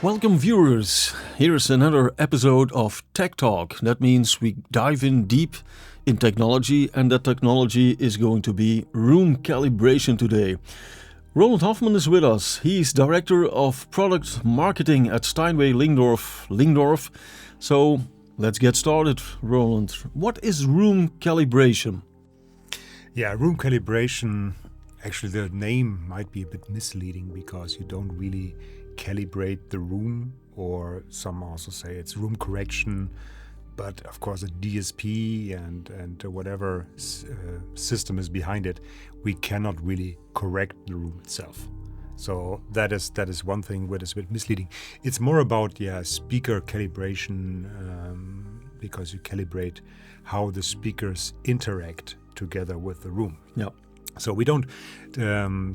Welcome viewers, here's another episode of Tech Talk. That means we dive in deep in technology, and that technology is going to be room calibration today. Roland Hoffman is with us. He's Director of Product Marketing at Steinway Lyngdorf. So let's get started, Roland. What is room calibration? Yeah, room calibration, actually the name might be a bit misleading because you don't really calibrate the room, or some also say it's room correction, but of course a DSP and whatever system is behind it, we cannot really correct the room itself. So that is one thing that is a bit misleading. It's more about speaker calibration, because you calibrate how the speakers interact together with the room. Yeah. So we don't.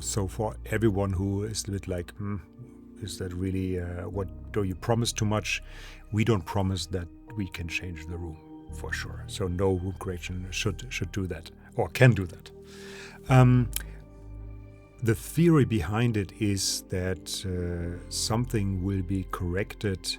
So for everyone who is a bit like, is that really what do you promise too much? We don't promise that we can change the room for sure. So no room correction should do that or can do that. The theory behind it is that something will be corrected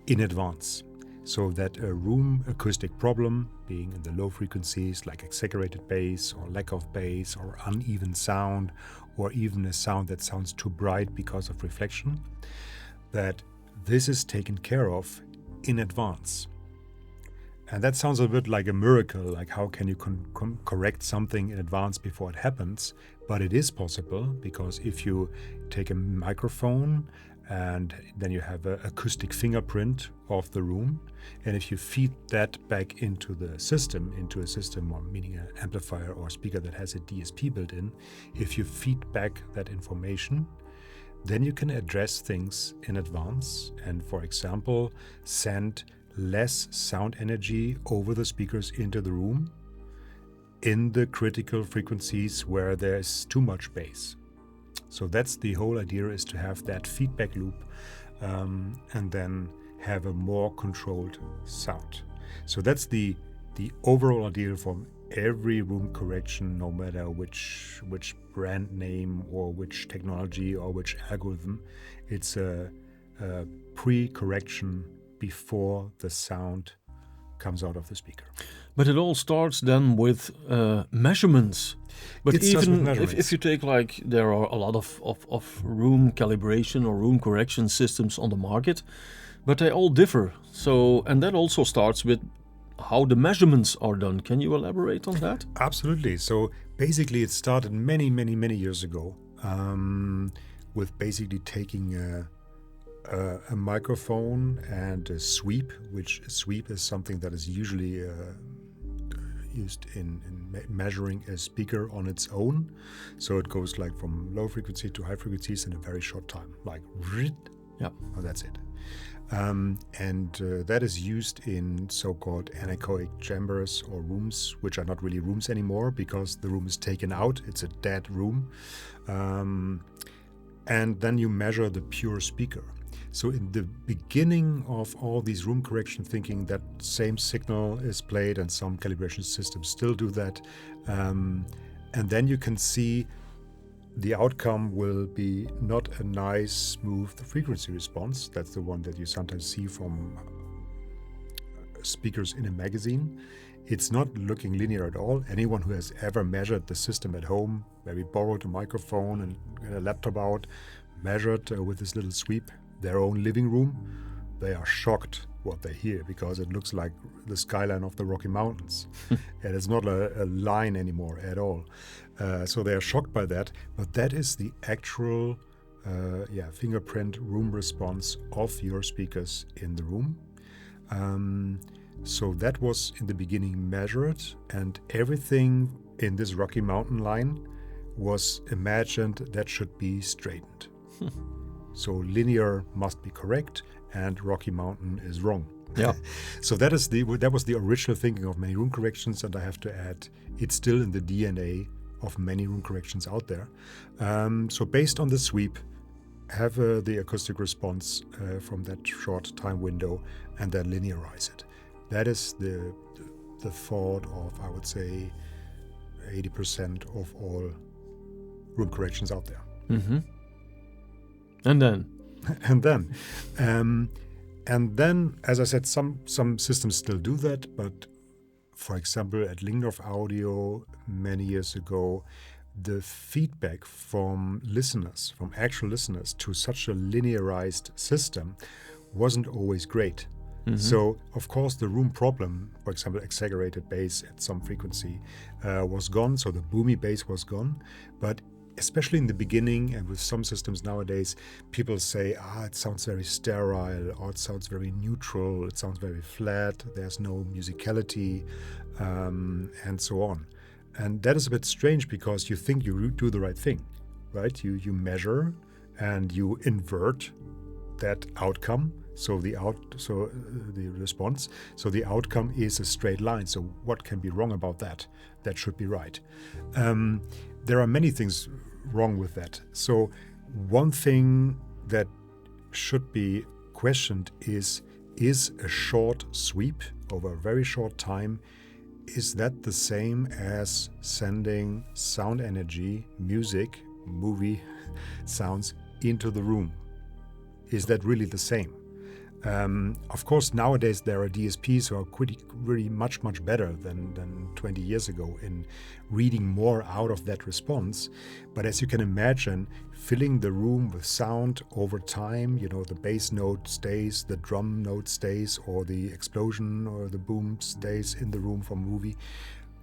in advance, so that a room acoustic problem, being in the low frequencies like exaggerated bass or lack of bass or uneven sound, or even a sound that sounds too bright because of reflection, that this is taken care of in advance. And that sounds a bit like a miracle, like how can you correct something in advance before it happens? But it is possible, because if you take a microphone and then you have an acoustic fingerprint of the room, and if you feed that back into a system, or meaning an amplifier or speaker that has a DSP built in, if you feed back that information, then you can address things in advance and, for example, send less sound energy over the speakers into the room in the critical frequencies where there's too much bass. So that's the whole idea, is to have that feedback loop and then have a more controlled sound. So that's the overall idea from every room correction, no matter which brand name or which technology or which algorithm. It's a pre-correction before the sound comes out of the speaker. But it all starts then with measurements. But It starts even with measurements. if you take, like, there are a lot of room calibration or room correction systems on the market, but they all differ. So, and that also starts with how the measurements are done. Can you elaborate on that? Absolutely. So basically it started many years ago with basically taking a microphone and a sweep, which a sweep is something that is usually used in measuring a speaker on its own. So it goes like from low frequency to high frequencies in a very short time, like Yeah. oh, that's it. And that is used in so-called anechoic chambers or rooms, which are not really rooms anymore because the room is taken out. It's a dead room. And then you measure the pure speaker. So in the beginning of all these room correction thinking, that same signal is played, and some calibration systems still do that. And then you can see the outcome will be not a nice, smooth frequency response. That's the one that you sometimes see from speakers in a magazine. It's not looking linear at all. Anyone who has ever measured the system at home, where we borrowed a microphone and get a laptop out, measured with this little sweep their own living room, they are shocked what they hear, because it looks like the skyline of the Rocky Mountains. And it's not a line anymore at all. So they are shocked by that. But that is the actual fingerprint room response of your speakers in the room. So that was in the beginning measured, and everything in this Rocky Mountain line was imagined that should be straightened. So linear must be correct and Rocky Mountain is wrong. Yeah. So that was the original thinking of many room corrections, and I have to add, it's still in the DNA of many room corrections out there. So based on the sweep, have the acoustic response from that short time window, and then linearize it. That is the thought of, I would say, 80% of all room corrections out there. Mm-hmm. And then? and then, as I said, some systems still do that, but for example, at Lyngdorf Audio many years ago, the feedback from listeners, from actual listeners to such a linearized system wasn't always great. So, of course, the room problem, for example, exaggerated bass at some frequency was gone, so the boomy bass was gone. But especially in the beginning and with some systems nowadays, people say, it sounds very sterile, or it sounds very neutral, it sounds very flat, there's no musicality, and so on. And that is a bit strange because you think you do the right thing, right? You measure and you invert that outcome. So the response. So the outcome is a straight line. So what can be wrong about that? That should be right. There are many things wrong with that. So one thing that should be questioned is a short sweep over a very short time, is that the same as sending sound energy, music, movie sounds into the room? Is that really the same? Of course, nowadays there are DSPs who are really much better than 20 years ago in reading more out of that response. But as you can imagine, filling the room with sound over time, the bass note stays, the drum note stays, or the explosion or the boom stays in the room from movie.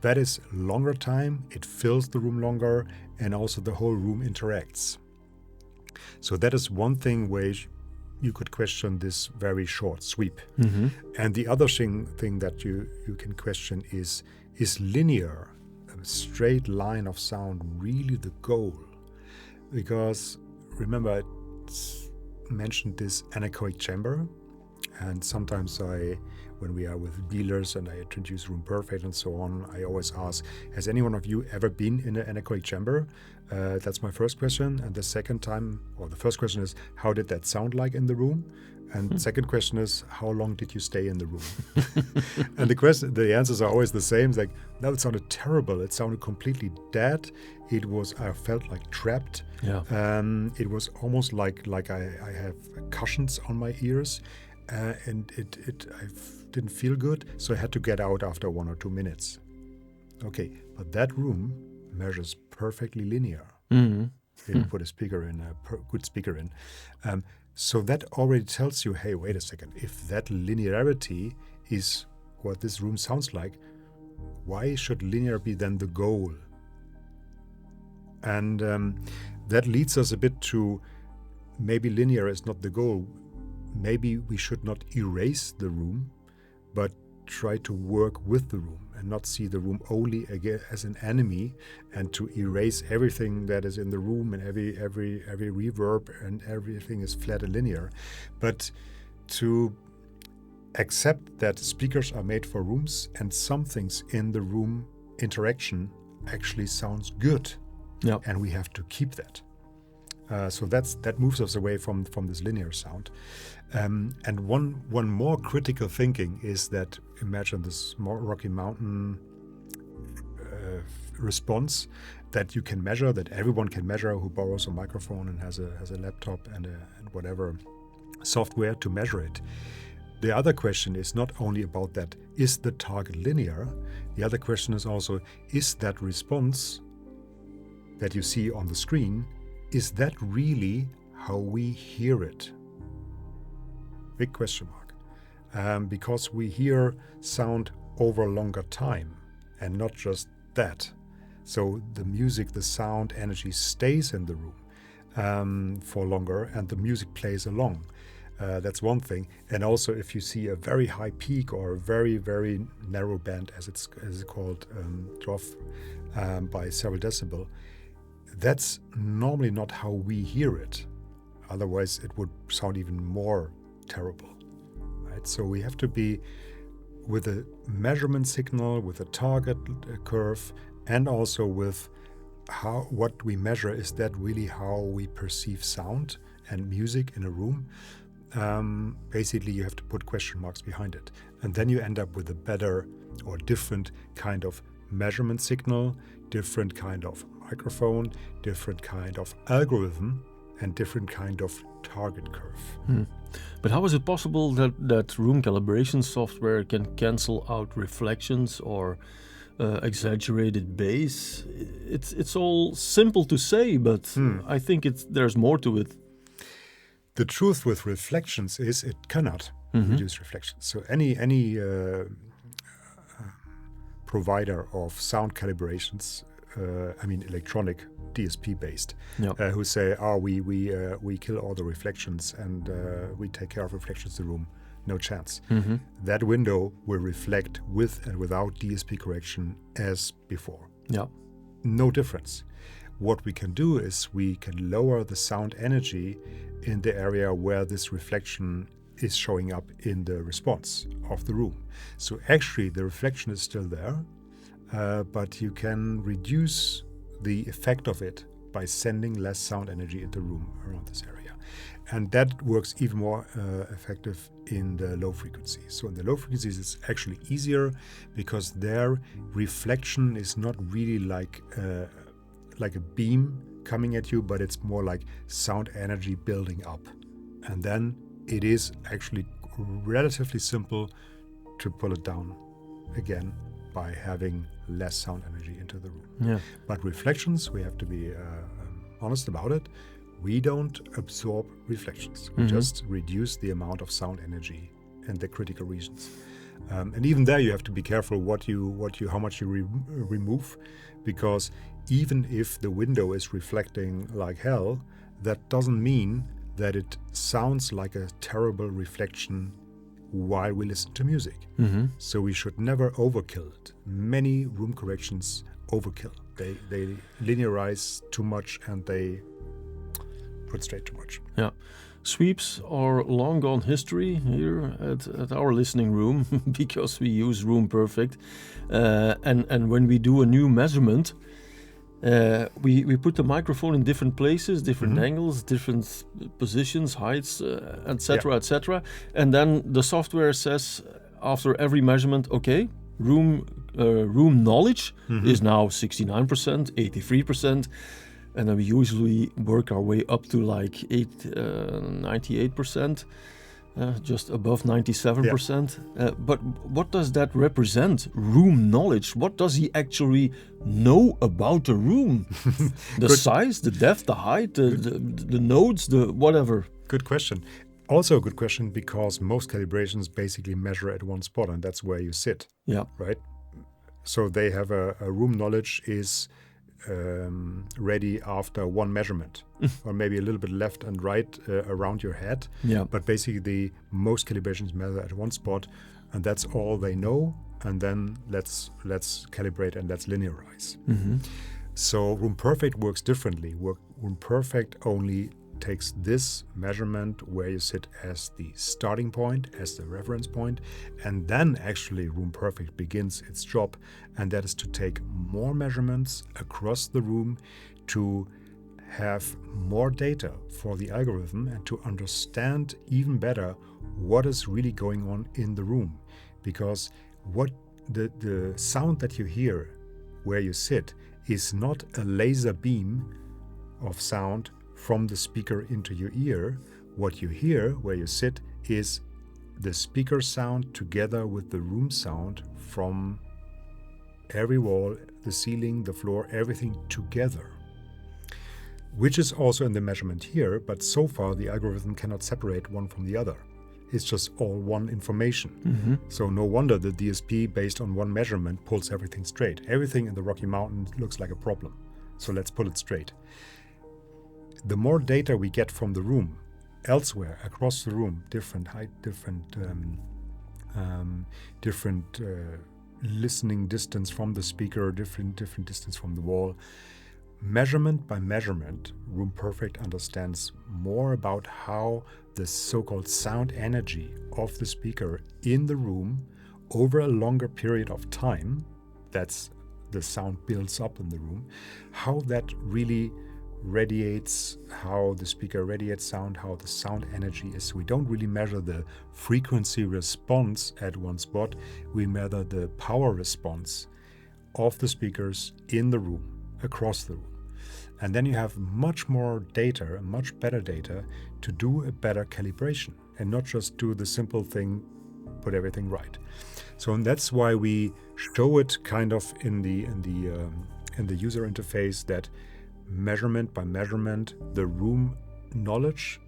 That is longer time, it fills the room longer, and also the whole room interacts. So that is one thing where you could question this very short sweep. And the other thing that you can question is linear, a straight line of sound, really the goal? Because remember, I mentioned this anechoic chamber, and sometimes when we are with dealers and I introduce RoomPerfect and so on, I always ask, has any one of you ever been in an anechoic chamber? That's my first question. And the first question is, how did that sound like in the room? And the second question is, how long did you stay in the room? And the answers are always the same. It's like, no, it sounded terrible. It sounded completely dead. I felt like trapped. Yeah. It was almost like I have cushions on my ears. And I didn't feel good, so I had to get out after 1 or 2 minutes. Okay, but that room measures perfectly linear. If you put a good speaker in. So that already tells you, hey, wait a second, if that linearity is what this room sounds like, why should linear be then the goal? And that leads us a bit to maybe linear is not the goal. Maybe we should not erase the room, but try to work with the room and not see the room only again as an enemy, and to erase everything that is in the room and every reverb and everything is flat and linear, but to accept that speakers are made for rooms and some things in the room interaction actually sounds good. Yep. And we have to keep that. So that moves us away from this linear sound. And one more critical thinking is that, imagine this Rocky Mountain response that you can measure, that everyone can measure who borrows a microphone and has a laptop and whatever software to measure it. The other question is not only about that, is the target linear? The other question is also, is that response that you see on the screen, is that really how we hear it? Big question mark. Because we hear sound over a longer time and not just that. So the music, the sound energy stays in the room for longer and the music plays along. That's one thing. And also if you see a very high peak or a very, very narrow band, as it's called, drop by several decibel, that's normally not how we hear it. Otherwise, it would sound even more terrible, right? So we have to be with a measurement signal, with a target curve, and also with what we measure. Is that really how we perceive sound and music in a room? Basically, you have to put question marks behind it. And then you end up with a better or different kind of measurement signal, different kind of microphone, different kind of algorithm and different kind of target curve. But how is it possible that room calibration software can cancel out reflections or exaggerated bass? It's all simple to say, but I think there's more to it. The truth with reflections is it cannot reduce reflections. So any provider of sound calibrations, electronic DSP based, who say, we kill all the reflections and we take care of reflections in the room. No chance. That window will reflect with and without DSP correction as before. Yeah. No difference. What we can do is we can lower the sound energy in the area where this reflection is showing up in the response of the room. So actually the reflection is still there, but you can reduce the effect of it by sending less sound energy into the room around this area. And that works even more effective in the low frequencies. So in the low frequencies, it's actually easier because their reflection is not really like a beam coming at you, but it's more like sound energy building up. And then it is actually relatively simple to pull it down again by having less sound energy into the room. Yeah. But reflections, we have to be honest about it. We don't absorb reflections. We just reduce the amount of sound energy in the critical regions. And even there, you have to be careful how much you remove, because even if the window is reflecting like hell, that doesn't mean that it sounds like a terrible reflection while we listen to music. So we should never overkill it. Many room corrections overkill. They linearize too much and they put straight too much. Yeah. Sweeps are long gone history here at our listening room because we use RoomPerfect. And when we do a new measurement, we put the microphone in different places, different angles, different positions, heights, etc., etc. And then the software says after every measurement, okay, room knowledge is now 69%, 83%. And then we usually work our way up to like 98%, just above 97%. But what does that represent? Room knowledge. What does he actually know about the room? The size, the depth, the height, the nodes, the whatever. Good question. Also a good question, because most calibrations basically measure at one spot, and that's where you sit. Yeah. Right? So they have a room knowledge is ready after one measurement, or maybe a little bit left and right around your head. Yeah. But basically, most calibrations measure at one spot, and that's all they know. And then let's calibrate and let's linearize. So RoomPerfect works differently. RoomPerfect only takes this measurement where you sit as the starting point, as the reference point, and then actually RoomPerfect begins its job, and that is to take more measurements across the room to have more data for the algorithm and to understand even better what is really going on in the room. Because what the sound that you hear where you sit is not a laser beam of sound from the speaker into your ear. What you hear where you sit is the speaker sound together with the room sound from every wall, the ceiling, the floor, everything together, which is also in the measurement here, but so far the algorithm cannot separate one from the other. It's just all one information. So no wonder the DSP based on one measurement pulls everything straight. Everything in the Rocky Mountains looks like a problem, so let's pull it straight. The more data we get from the room, elsewhere, across the room, different height, different listening distance from the speaker, different distance from the wall, measurement by measurement, RoomPerfect understands more about how the so-called sound energy of the speaker in the room over a longer period of time, that's the sound builds up in the room, how that really radiates, how the speaker radiates sound, how the sound energy is. We don't really measure the frequency response at one spot, we measure the power response of the speakers in the room, across the room. And then you have much more data, much better data, to do a better calibration and not just do the simple thing, put everything right. So and that's why we show it kind of in the user interface, that measurement by measurement, the room knowledge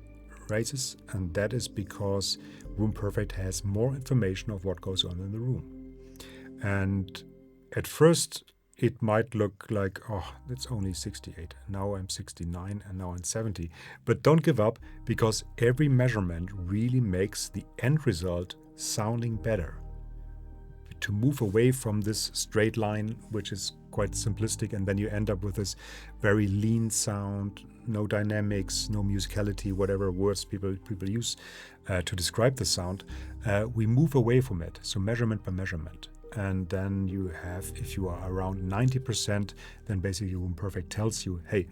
raises, and that is because RoomPerfect has more information of what goes on in the room. And at first, it might look like, oh, it's only 68. Now I'm 69 and now I'm 70. But don't give up, because every measurement really makes the end result sounding better. To move away from this straight line, which is quite simplistic, and then you end up with this very lean sound, no dynamics, no musicality, whatever words people use to describe the sound, we move away from it. So measurement by measurement. And then you have, if you are around 90%, then basically RoomPerfect tells you, hey,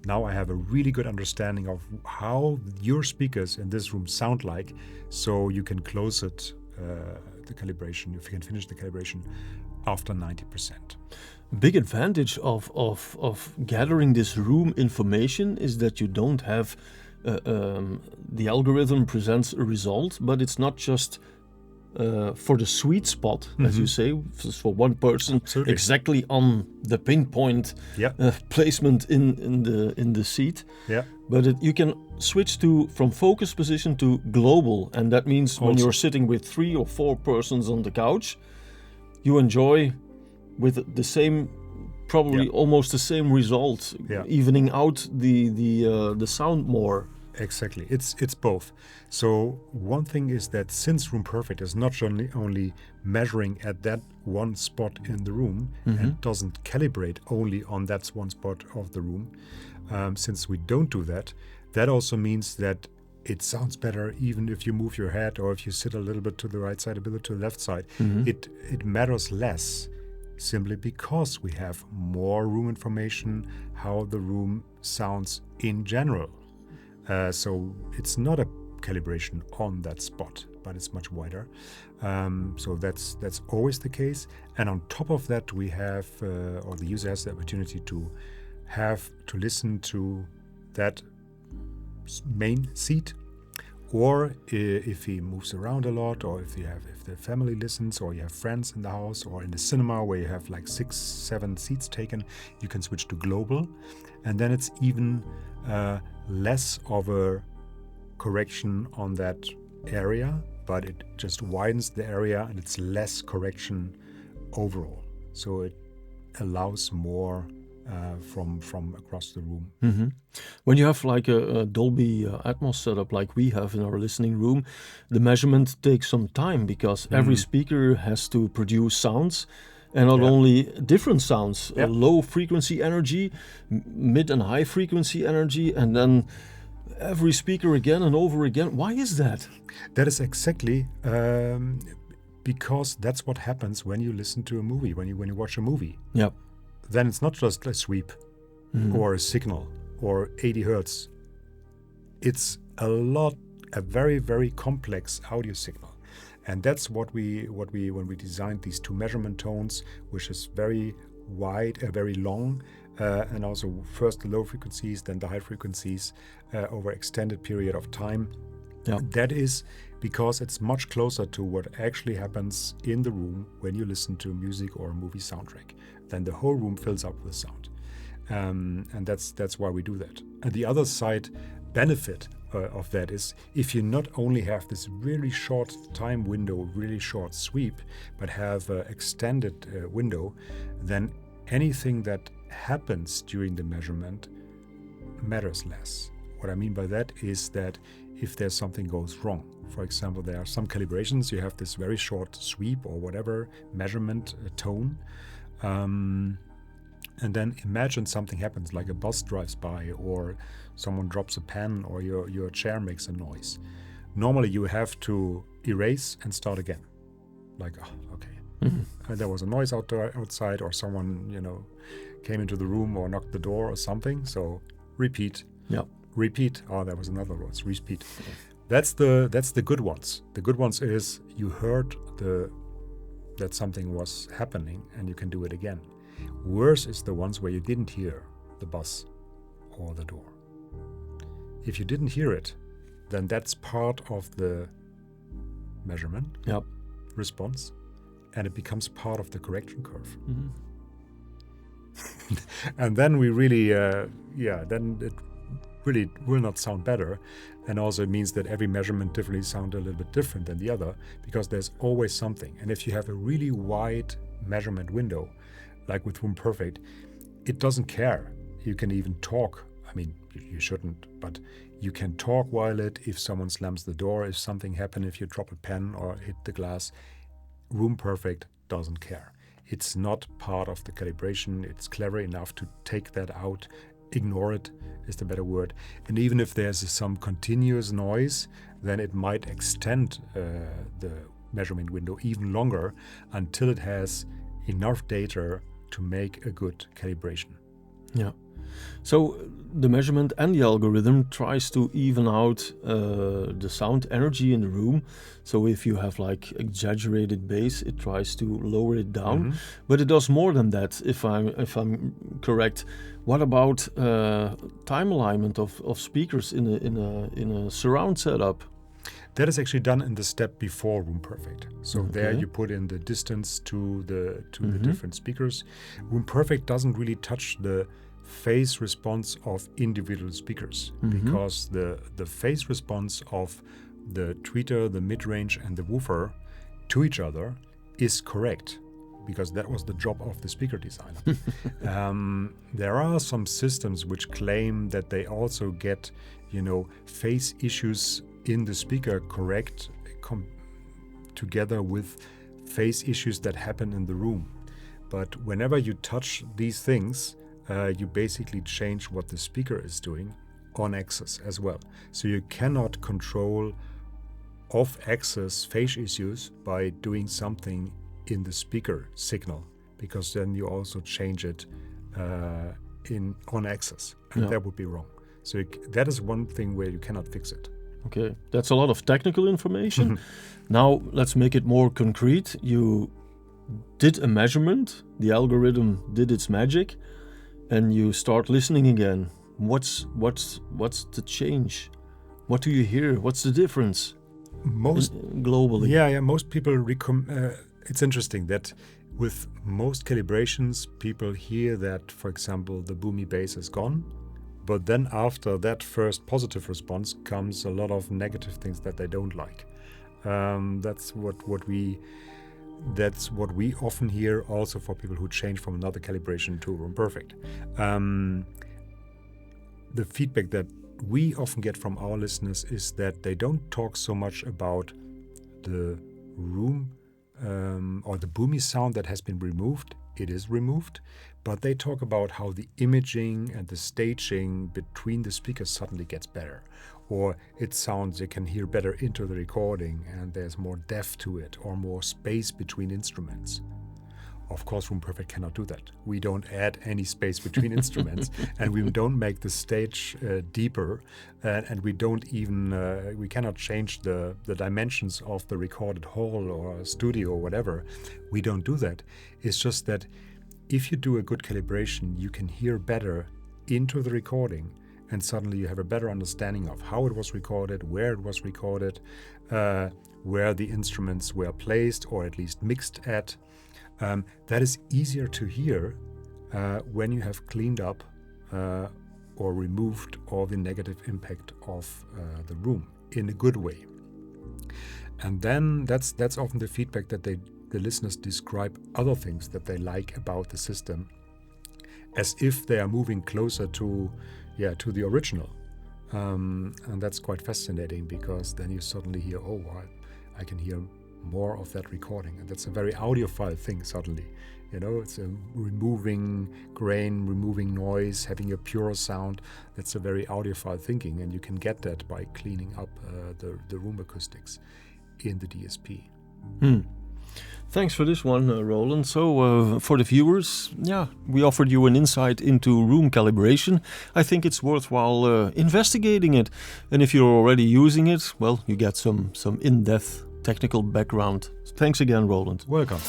now I have a really good understanding of how your speakers in this room sound like, so you can close it, the calibration, if you can finish the calibration after 90%. Big advantage of gathering this room information is that you don't have the algorithm presents a result, but it's not just for the sweet spot, as you say, for one person. Absolutely. Exactly on the pinpoint placement in the seat. Yeah. But you can switch from focus position to global, and that means when you're sitting with 3 or 4 persons on the couch, you enjoy with the same, probably almost the same result, evening out the sound more. Exactly, it's both. So one thing is that since RoomPerfect is not only measuring at that one spot in the room and doesn't calibrate only on that one spot of the room, since we don't do that, that also means that it sounds better even if you move your head, or if you sit a little bit to the right side, a bit to the left side. It matters less, simply because we have more room information, how the room sounds in general. So it's not a calibration on that spot, but it's much wider. So that's always the case. And on top of that, we have, or the user has the opportunity to have to listen to that main seat, or if he moves around a lot, or if the family listens, or you have friends in the house, or in the cinema where you have like 6-7 seats taken, you can switch to global, and then it's even less of a correction on that area, but it just widens the area and it's less correction overall. So it allows more from across the room. When you have like a Dolby Atmos setup like we have in our listening room, the measurement takes some time, because every speaker has to produce sounds. And not only different sounds, low frequency energy, mid and high frequency energy, and then every speaker again and over again. Why is that? That is exactly because that's what happens when you listen to a movie, when you watch a movie. Yep. Then it's not just a sweep or a signal or 80 hertz. It's a very, very complex audio signal. And that's what we when we designed these 2 measurement tones, which is very wide, very long, and also first the low frequencies, then the high frequencies over extended period of time. That is because it's much closer to what actually happens in the room when you listen to music or a movie soundtrack. Then the whole room fills up with sound, and that's why we do that. And the other side benefit of that is, if you not only have this really short time window, really short sweep, but have an extended window, then anything that happens during the measurement matters less. What I mean by that is that if there's something goes wrong, for example, there are some calibrations, you have this very short sweep or whatever measurement tone, and then imagine something happens, like a bus drives by, or someone drops a pen, or your chair makes a noise. Normally you have to erase and start again. Like, okay, there was a noise outside, or someone came into the room or knocked the door or something. So repeat. Repeat. Oh, there was another word. Repeat. That's the good ones. The good ones is you heard that something was happening and you can do it again. Worse is the ones where you didn't hear the bus or the door. If you didn't hear it, then that's part of the measurement response, and it becomes part of the correction curve. Mm-hmm. And then we really, then it really will not sound better. And also it means that every measurement definitely sounds a little bit different than the other, because there's always something. And if you have a really wide measurement window, like with RoomPerfect, it doesn't care. You can even talk. I mean, you shouldn't, but you can talk while if someone slams the door, if something happens, if you drop a pen or hit the glass. RoomPerfect doesn't care. It's not part of the calibration. It's clever enough to take that out. Ignore it is the better word. And even if there's some continuous noise, then it might extend the measurement window even longer until it has enough data to make a good calibration. Yeah. So the measurement and the algorithm tries to even out the sound energy in the room. So if you have like exaggerated bass, it tries to lower it down. Mm-hmm. But it does more than that, if I'm correct. What about time alignment of speakers in a surround setup? That is actually done in the step before RoomPerfect. So there you put in the distance to the different speakers. RoomPerfect doesn't really touch the phase response of individual speakers, because the phase response of the tweeter, the mid-range and the woofer to each other is correct, because that was the job of the speaker designer. There are some systems which claim that they also get, phase issues in the speaker correct together with phase issues that happen in the room. But whenever you touch these things, you basically change what the speaker is doing on axis as well. So you cannot control off-axis phase issues by doing something in the speaker signal, because then you also change it on axis, and that would be wrong. So that is one thing where you cannot fix it. Okay, that's a lot of technical information. Now let's make it more concrete. You did a measurement, the algorithm did its magic, and you start listening again. What's the change? What do you hear? What's the difference? Globally. Yeah. Most people it's interesting that with most calibrations, people hear that, for example, the boomy bass is gone, but then after that first positive response comes a lot of negative things that they don't like. That's what we often hear also for people who change from another calibration to RoomPerfect. The feedback that we often get from our listeners is that they don't talk so much about the room or the boomy sound that has been removed. It is removed, but they talk about how the imaging and the staging between the speakers suddenly gets better, or it sounds, you can hear better into the recording and there's more depth to it, or more space between instruments. Of course, RoomPerfect cannot do that. We don't add any space between instruments, and we don't make the stage deeper, and we don't even we cannot change the dimensions of the recorded hall or studio or whatever. We don't do that. It's just that if you do a good calibration, you can hear better into the recording, and suddenly you have a better understanding of how it was recorded, where it was recorded, where the instruments were placed or at least mixed at. That is easier to hear when you have cleaned up or removed all the negative impact of the room in a good way. And then that's often the feedback that the listeners describe other things that they like about the system, as if they are moving closer to the original. And that's quite fascinating, because then you suddenly hear, I can hear more of that recording, and that's a very audiophile thing suddenly. It's a removing grain, removing noise, having a pure sound. That's a very audiophile thinking, and you can get that by cleaning up the room acoustics in the DSP. Thanks for this one, Roland. So for the viewers, we offered you an insight into room calibration. I think it's worthwhile investigating it, and if you're already using it, well, you get some in-depth technical background. Thanks again, Roland. Welcome.